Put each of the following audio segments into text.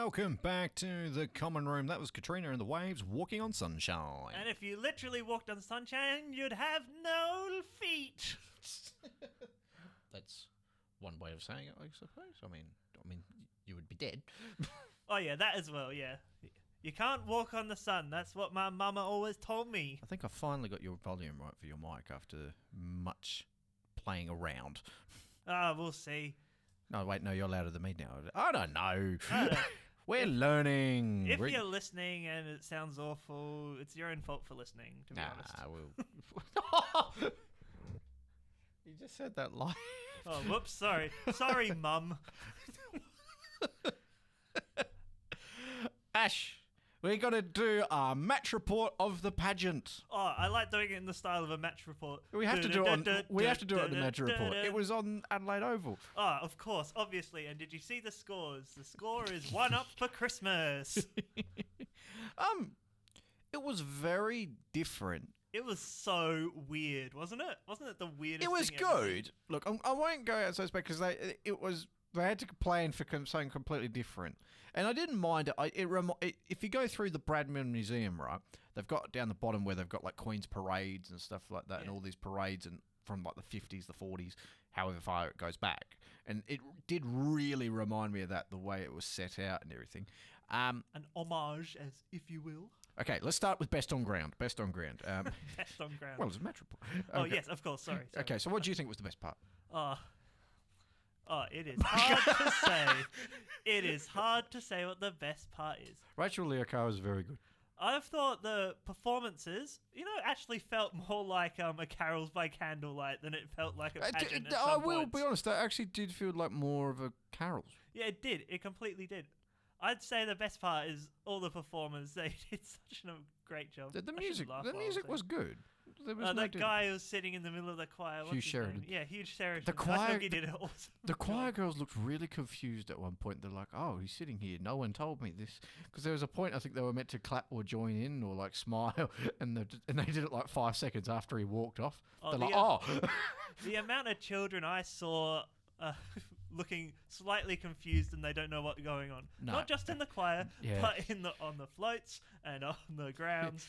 Welcome back to the common room. That was Katrina and the Waves walking on sunshine. And if you literally walked on sunshine, you'd have no feet. That's one way of saying it, I suppose. I mean, you would be dead. Oh yeah, that as well. Yeah, you can't walk on the sun. That's what my mama always told me. I think I finally got your volume right for your mic after much playing around. We'll see. No, wait, no, you're louder than me now. I don't know. We're learning. If you're listening and it sounds awful, it's your own fault for listening, to be honest. You just said that live. Oh, whoops, sorry. Sorry, Mum. Ash, we're going to do a match report of the pageant. Oh, I like doing it in the style of a match report. We have to do it on the match report. It was on Adelaide Oval. Oh, of course, obviously. And did you see the scores? The score is 1-up for Christmas. It was very different. It was so weird, wasn't it? Wasn't it the weirdest thing? It was thing good. Look, I won't go out so spec because they had to plan for something completely different, and I didn't mind it. If you go through the Brayden Museum, right, they've got down the bottom where they've got like Queen's parades and stuff like that, and all these parades and from like the 50s, the 40s, however far it goes back, and it did really remind me of that, the way it was set out and everything. An homage, as if you will. Okay, let's start with best on ground. Best on ground. Best on ground. Well, it's a match report. Okay. Oh yes, of course. Sorry. Okay, so what do you think was the best part? It is hard to say. It is hard to say what the best part is. Rachel Leocar was very good. I've thought the performances, actually felt more like a carols by candlelight than it felt like a pageant. I will be honest, that actually did feel like more of a carols. Yeah, it did. It completely did. I'd say the best part is all the performers. They did such a great job. The music was good. There was that guy who was sitting in the middle of the choir. Hugh Sheridan. Yeah, Hugh Sheridan. The choir, he did it awesome. The choir girls looked really confused at one point. They're like, "Oh, he's sitting here. No one told me this." Because there was a point I think they were meant to clap or join in or like smile, and they did it like 5 seconds after he walked off. The amount of children I saw looking slightly confused and they don't know what's going on. No. Not just in the choir, but on the floats and on the grounds.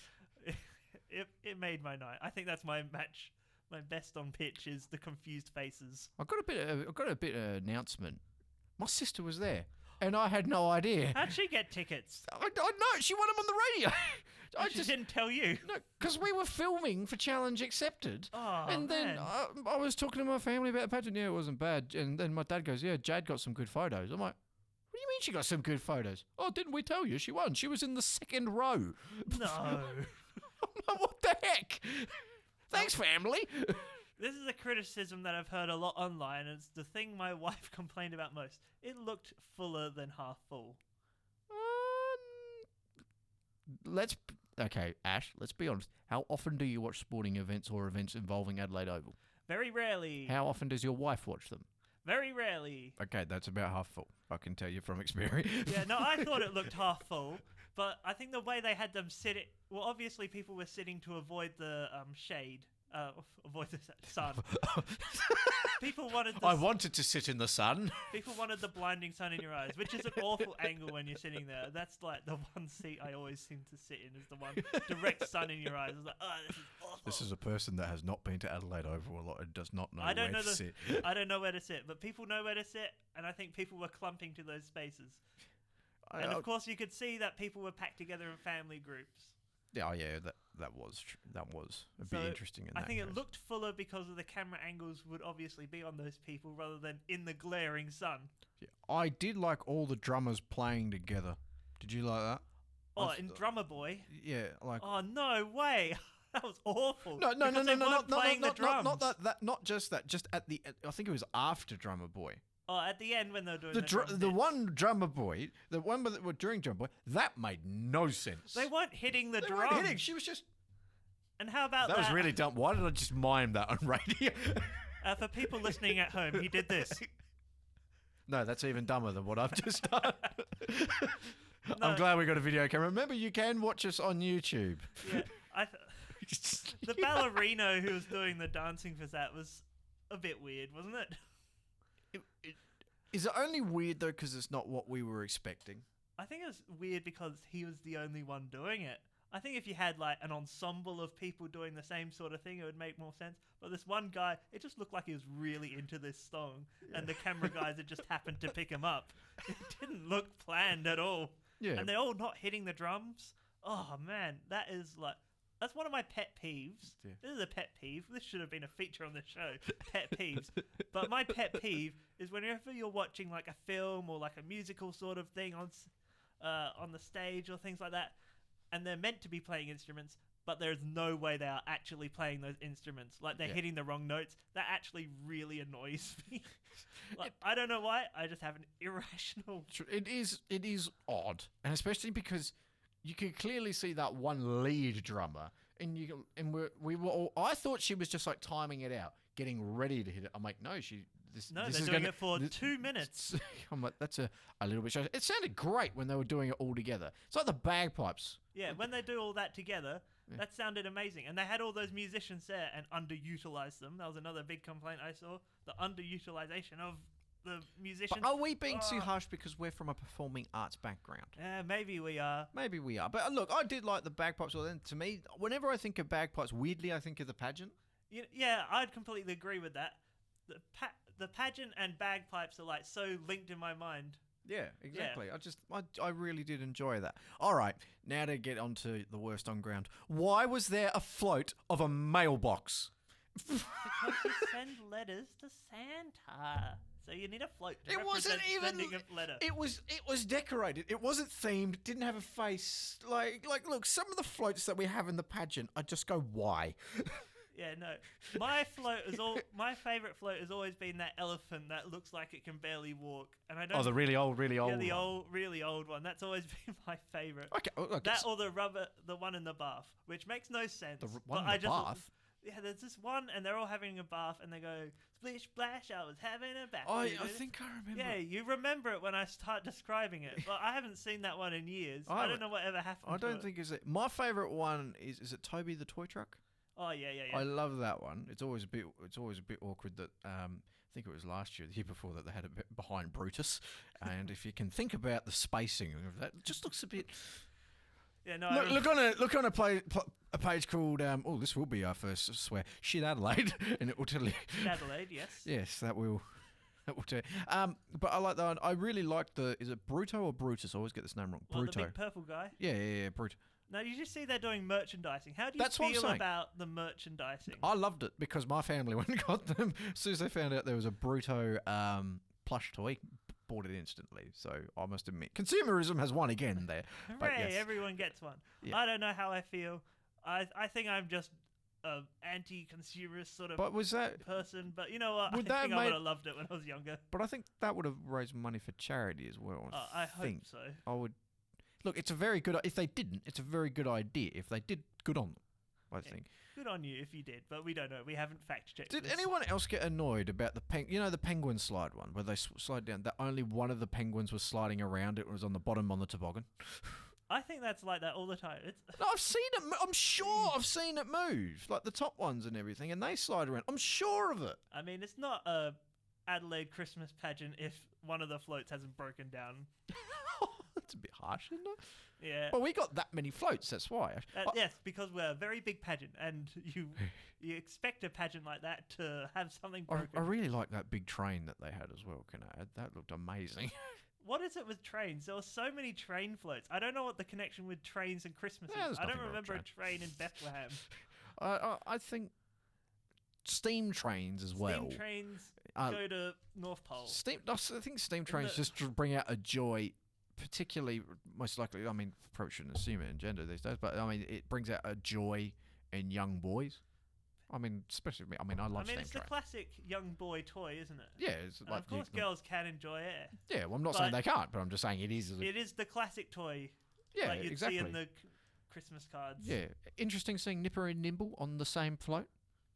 It made my night. I think that's my match. My best on pitch is the confused faces. I got a bit of announcement. My sister was there, and I had no idea. How'd she get tickets? I know she won them on the radio. She didn't tell you. No, because we were filming for Challenge Accepted. Oh, and then I was talking to my family about the pageant. Yeah, it wasn't bad. And then my dad goes, "Yeah, Jade got some good photos." I'm like, "What do you mean she got some good photos?" "Oh, didn't we tell you? She won. She was in the second row." No. What the heck? Thanks, family. This is a criticism that I've heard a lot online, and it's the thing my wife complained about most. It looked fuller than half full. Okay, Ash, let's be honest. How often do you watch sporting events or events involving Adelaide Oval? Very rarely. How often does your wife watch them? Very rarely. Okay, that's about half full. I can tell you from experience. Yeah, no, I thought it looked half full, but I think the way they had them sit it... Well, obviously people were sitting to avoid the shade. Avoid the sun. People wanted I wanted to sit in the sun. People wanted the blinding sun in your eyes, which is an awful angle when you're sitting there. That's like the one seat I always seem to sit in, is the one direct sun in your eyes. I was like, oh, this is awful. This is a person that has not been to Adelaide Oval a lot and does not know where to sit. I don't know where to sit, but people know where to sit, and I think people were clumping to those spaces. And of course, you could see that people were packed together in family groups. Yeah, that was a bit interesting. I think it looked fuller because of the camera angles would obviously be on those people rather than in the glaring sun. Yeah, I did like all the drummers playing together. Did you like that? Oh, in Drummer Boy? Yeah, like. Oh no way! That was awful. No, not just that. Just at the, I think it was after Drummer Boy. Oh, at the end when they were doing the one drummer boy, the one that were during Drummer Boy, that made no sense. They weren't hitting the drums. Weren't hitting. She was just. And how about that? That was really dumb. Why did I just mime that on radio? For people listening at home, he did this. No, that's even dumber than what I've just done. No. I'm glad we got a video camera. Remember, you can watch us on YouTube. Yeah, the ballerino who was doing the dancing for that was a bit weird, wasn't it? Is it only weird though because it's not what we were expecting? I think it was weird because he was the only one doing it. I think if you had like an ensemble of people doing the same sort of thing, it would make more sense. But this one guy, it just looked like he was really into this song, and the camera guys had just happened to pick him up. It didn't look planned at all. Yeah. And they're all not hitting the drums. Oh man, that's one of my pet peeves. Yeah. This is a pet peeve. This should have been a feature on the show. Pet peeves. But my pet peeve is whenever you're watching like a film or like a musical sort of thing on the stage or things like that, and they're meant to be playing instruments, but there's no way they are actually playing those instruments. Like they're hitting the wrong notes. That actually really annoys me. Like, I don't know why. I just have an irrational. It is odd, and especially because you can clearly see that one lead drummer, and we were all. I thought she was just like timing it out, getting ready to hit it. I'm like, no, this they're is doing it for 2 minutes. I'm like, that's a little bit. It sounded great when they were doing it all together. It's like the bagpipes. Yeah, when they do all that together, that sounded amazing. And they had all those musicians there and underutilized them. That was another big complaint I saw. The underutilization of the musicians. But are we being too harsh because we're from a performing arts background? Maybe we are. Maybe we are. But look, I did like the bagpipes. Well, then to me, whenever I think of bagpipes, weirdly I think of the pageant. Yeah, I'd completely agree with that. The pageant and bagpipes are like so linked in my mind. Yeah, exactly. Yeah. I really did enjoy that. All right, now to get on to the worst on ground. Why was there a float of a mailbox? Because you send letters to Santa. So you need a float to represent sending a letter. It was decorated. It wasn't themed. It didn't have a face. Like look, some of the floats that we have in the pageant, I just go, why? Yeah, no. My favorite float has always been that elephant that looks like it can barely walk. And I don't. Oh, the really old. Yeah, the really old one. That's always been my favorite. Okay, that or the one in the bath, which makes no sense. The one in the bath. Yeah, there's this one, and they're all having a bath, and they go, splish splash, I was having a bath. I think I remember. Yeah, you remember it when I start describing it. But I haven't seen that one in years. I don't know what ever happened. I don't think is it. My favorite one is it Toby the toy truck? Oh yeah. I love that one. It's always a bit awkward that I think it was last year, the year before, that they had a bit behind Brutus, and if you can think about the spacing of that, it just looks a bit. Yeah, no. Look on a page called this will be our first swear, Shit Adelaide, and it will tell you. Shit Adelaide, yes. Yes, that will tell you. But I like that one. I really like is it Bruto or Brutus? I always get this name wrong. Well, Bruto. The big purple guy. Yeah, Bruto. Now, you just see they're doing merchandising. How do you That's feel about the merchandising? I loved it because my family went and got them. As soon as they found out there was a Bruto plush toy, bought it instantly. So I must admit, consumerism has won again there. Hooray, but yes. Everyone gets one. Yeah. I don't know how I feel. I think I'm just an anti-consumerist sort of person. But you know what? I think I would have loved it when I was younger. But I think that would have raised money for charity as well. I hope so. I would. Look, it's a very good. If they didn't, it's a very good idea. If they did, good on them. I think. Good on you if you did, but we don't know. We haven't fact checked. Did anyone else get annoyed about the the penguin slide one where they slide down? That only one of the penguins was sliding around. It was on the bottom on the toboggan. I think that's like that all the time. No, I've seen it. I'm sure I've seen it move, like the top ones and everything, and they slide around. I'm sure of it. I mean, it's not a Adelaide Christmas pageant if one of the floats hasn't broken down. That's a bit harsh, isn't it? Yeah. Well, we got that many floats. That's why. Yes, because we're a very big pageant, and you expect a pageant like that to have something broken. I really like that big train that they had as well. Can I add? That looked amazing. What is it with trains? There were so many train floats. I don't know what the connection with trains and Christmas is. I don't remember a train in Bethlehem. I think steam trains as well. Steam trains go to North Pole. I think steam trains just bring out a joy, particularly, most likely, I mean, probably shouldn't assume it in gender these days, but I mean, it brings out a joy in young boys. I mean, especially me. I mean, I love steam trains. It's the classic young boy toy, isn't it? Yeah. It's like, of course, girls can enjoy it. Yeah, well, I'm not saying they can't, but I'm just saying it is. It is the classic toy. Yeah, like you'd exactly. see in the Christmas cards. Yeah. Interesting seeing Nipper and Nimble on the same float.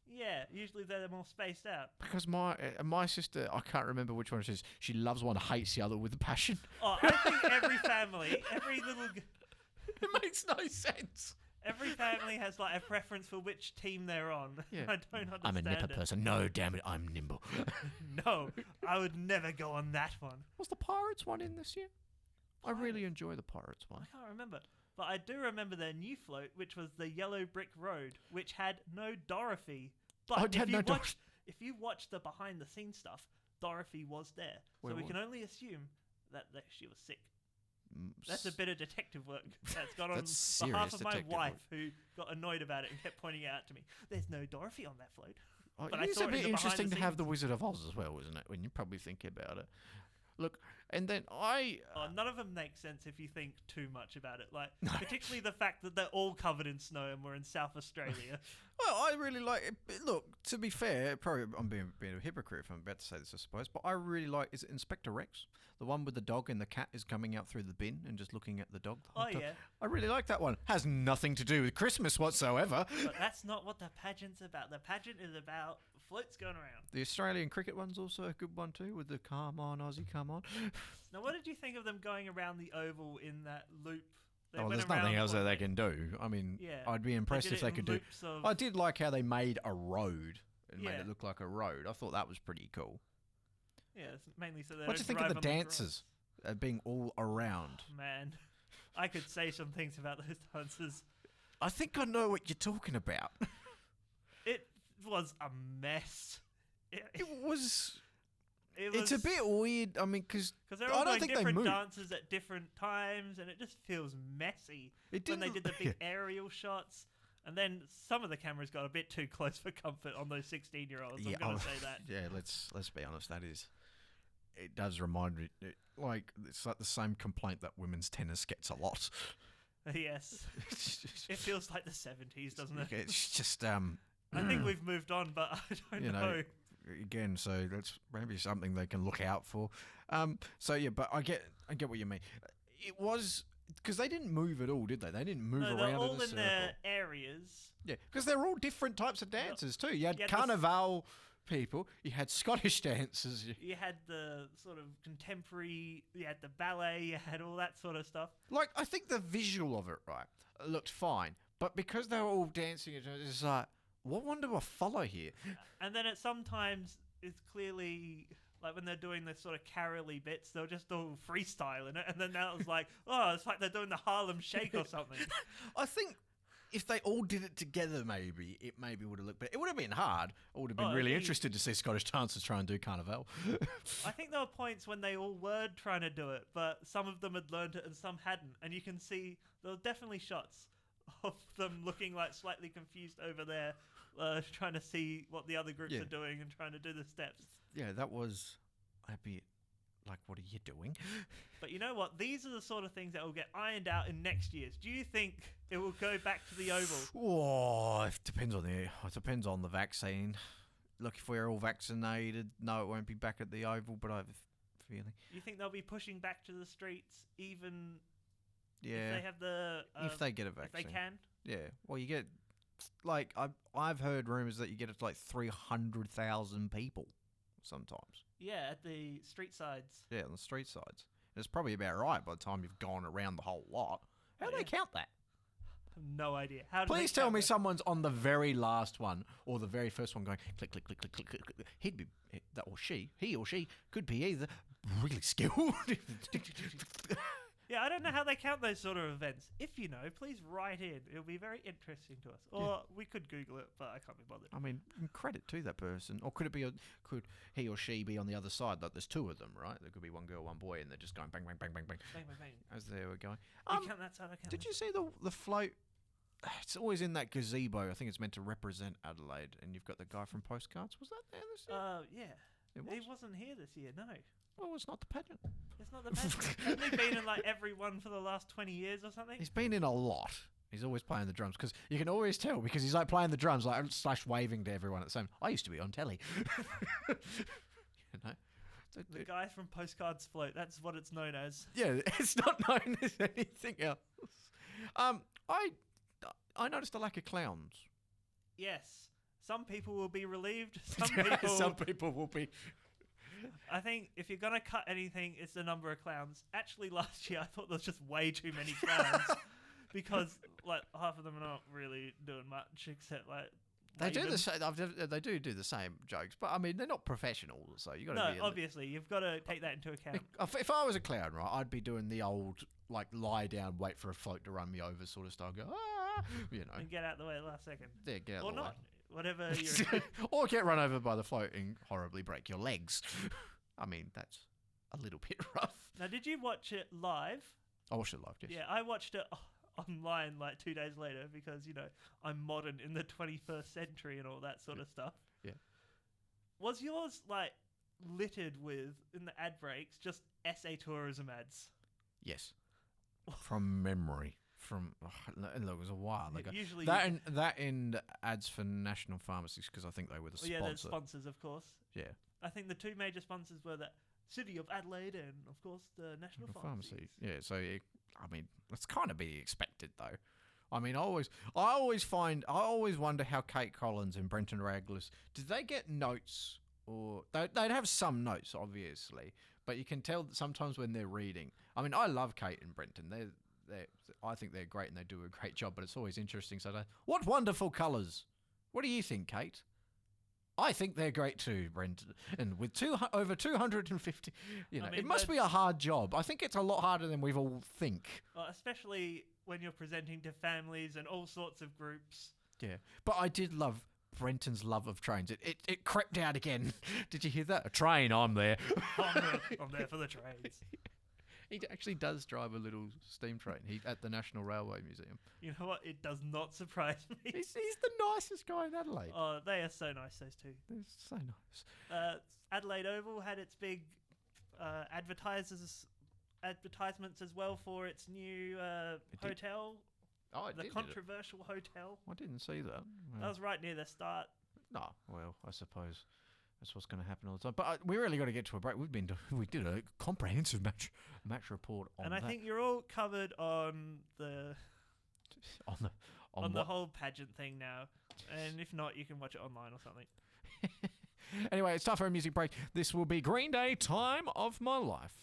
Yeah, usually they're more spaced out. Because my sister, I can't remember which one it is. She loves one, hates the other with a passion. Oh, I think every family, every little... It makes no sense. Every family has like a preference for which team they're on. Yeah. I don't understand. I'm a Nipper person. No, damn it, I'm Nimble. No, I would never go on that one. Was the Pirates one in this year? I really enjoy the Pirates one. I can't remember. But I do remember their new float, which was the Yellow Brick Road, which had no Dorothy. But if you watch the behind-the-scenes stuff, Dorothy was there. So we can only assume that she was sick. That's a bit of detective work that's gone on behalf of my wife, who got annoyed about it and kept pointing it out to me. There's no Dorothy on that float. But it's a bit interesting to have the Wizard of Oz as well, isn't it? When you probably think about it. Look, and then none of them make sense if you think too much about it. Like, particularly the fact that they're all covered in snow and we're in South Australia. Well, I really like it. Look, to be fair, probably I'm being a hypocrite if I'm about to say this, I suppose, but I really like, is it Inspector Rex? The one with the dog and the cat is coming out through the bin and just looking at the dog the whole time. Yeah. I really like that one. Has nothing to do with Christmas whatsoever. But that's not what the pageant's about. The pageant is about floats going around. The Australian cricket one's also a good one too, with the come on, Aussie, come on. Now, what did you think of them going around the oval in that loop? There's nothing else that they can do. I mean, I'd be impressed if they could do. I did like how they made a road and made it look like a road. I thought that was pretty cool. Yeah, it's mainly so they What do you think of the dancers being all around? Oh, man, I could say some things about those dancers. I think I know what you're talking about. It was a mess. It's a bit weird. I mean, because they're all doing different dances at different times, and it just feels messy. When they did the big aerial shots, and then some of the cameras got a bit too close for comfort on those 16-year-olds. I'm going to say that. Yeah, let's be honest. That is. It does remind me, it's like the same complaint that women's tennis gets a lot. Yes, it feels like the 70s, doesn't it? It's just. I think we've moved on, but I don't know. Again, so that's maybe something they can look out for. But I get what you mean. It was because they didn't move at all, did they? They didn't move around. They're all in a circle. Their areas. Yeah, because they're all different types of dancers too. You had carnival people, you had Scottish dancers, you had the sort of contemporary, you had the ballet, you had all that sort of stuff. Like, I think the visual of it, looked fine, but because they were all dancing, it's like, what one do I follow here? And then sometimes it's clearly like when they're doing the sort of carol-y bits, they'll just all freestyling it, and then that was like, it's like they're doing the Harlem Shake or something. I think if they all did it together, it would have looked better. It would have been hard. I would have been really interested to see Scottish dancers try and do Carnival. I think there were points when they all were trying to do it, but some of them had learned it and some hadn't. And you can see there were definitely shots of them looking like slightly confused over there, trying to see what the other groups are doing and trying to do the steps. Yeah, that was a bit like, what are you doing? But you know what? These are the sort of things that will get ironed out in next year's. Do you think it will go back to the Oval? Oh, it depends on the vaccine. Look, if we're all vaccinated, no, it won't be back at the Oval, but I have a feeling. You think they'll be pushing back to the streets even if they have if they get a vaccine. If they can? Yeah. Well, you get, like, I've heard rumours that you get it to like 300,000 people sometimes. Yeah, at the street sides. Yeah, on the street sides. And it's probably about right by the time you've gone around the whole lot. How do they count that? I have no idea. Please tell me someone's on the very last one or the very first one going click, click, click, click, click, click, click. He or she could be either really skilled. Yeah, I don't know how they count those sort of events. If you know, please write in. It'll be very interesting to us. Or we could Google it, but I can't be bothered. I mean, credit to that person. Or could he or she be on the other side? Like, there's two of them, right? There could be one girl, one boy, and they're just going bang, bang, bang, bang, bang. Bang, bang, bang. As they were going. You count that side, I count Did you see the float? It's always in that gazebo. I think it's meant to represent Adelaide. And you've got the guy from Postcards. Was that there this year? Yeah. He wasn't here this year, no. Well, it's not the pageant. It's not the pageant. Hasn't he been in like every one for the last 20 years or something? He's been in a lot. He's always playing the drums because you can always tell because he's like playing the drums like / waving to everyone at the same. I used to be on telly. You know, the guy from Postcards Float. That's what it's known as. Yeah, it's not known as anything else. I noticed a lack of clowns. Yes, some people will be relieved. Some people will be. I think if you're going to cut anything, it's the number of clowns. Actually, last year I thought there was just way too many clowns because like half of them are not really doing much except like They do the same. They do the same jokes, but I mean they're not professional, so you got to No, be. Obviously you've got to take that into account. If I was a clown, right, I'd be doing the old like lie down, wait for a float to run me over sort of style. Go, And get out the way at the last second. Yeah, get out or the not. way. Whatever you're. Or get run over by the float and horribly break your legs. I mean that's a little bit rough. Now, did you watch it live? I watched it live. Yes. Yeah, I watched it online like 2 days later because I'm modern in the 21st century and all that sort of stuff. Yeah. Was yours like littered with in the ad breaks just SA tourism ads? Yes. From memory. Look, it was a while ago. Usually that and ads for national pharmacies because I think they were the sponsor. Yeah, the sponsors, of course. Yeah. I think the two major sponsors were the City of Adelaide and, of course, the National Pharmacy. Yeah, so I mean, it's kind of be expected though. I mean, I always wonder how Kate Collins and Brenton Raglis did they get notes or they'd have some notes obviously, but you can tell that sometimes when they're reading. I mean, I love Kate and Brenton. I think they're great and they do a great job, but it's always interesting. So, what wonderful colours! What do you think, Kate? I think they're great too, Brenton. And with over 250, it must be a hard job. I think it's a lot harder than we all think. Especially when you're presenting to families and all sorts of groups. Yeah, but I did love Brenton's love of trains. It crept out again. Did you hear that? A train, I'm there. I'm there for the trains. He actually does drive a little steam train at the National Railway Museum. You know what? It does not surprise me. He's the nicest guy in Adelaide. Oh, they are so nice, those two. They're so nice. Adelaide Oval had its big advertisements as well for its new hotel. The controversial hotel. I didn't see that. That was right near the start. No, well, I suppose that's what's going to happen all the time. But we really got to get to a break. We did a comprehensive match report on that. And I think you're all covered on the whole pageant thing now. And if not, you can watch it online or something. Anyway, it's time for a music break. This will be Green Day, Time of My Life.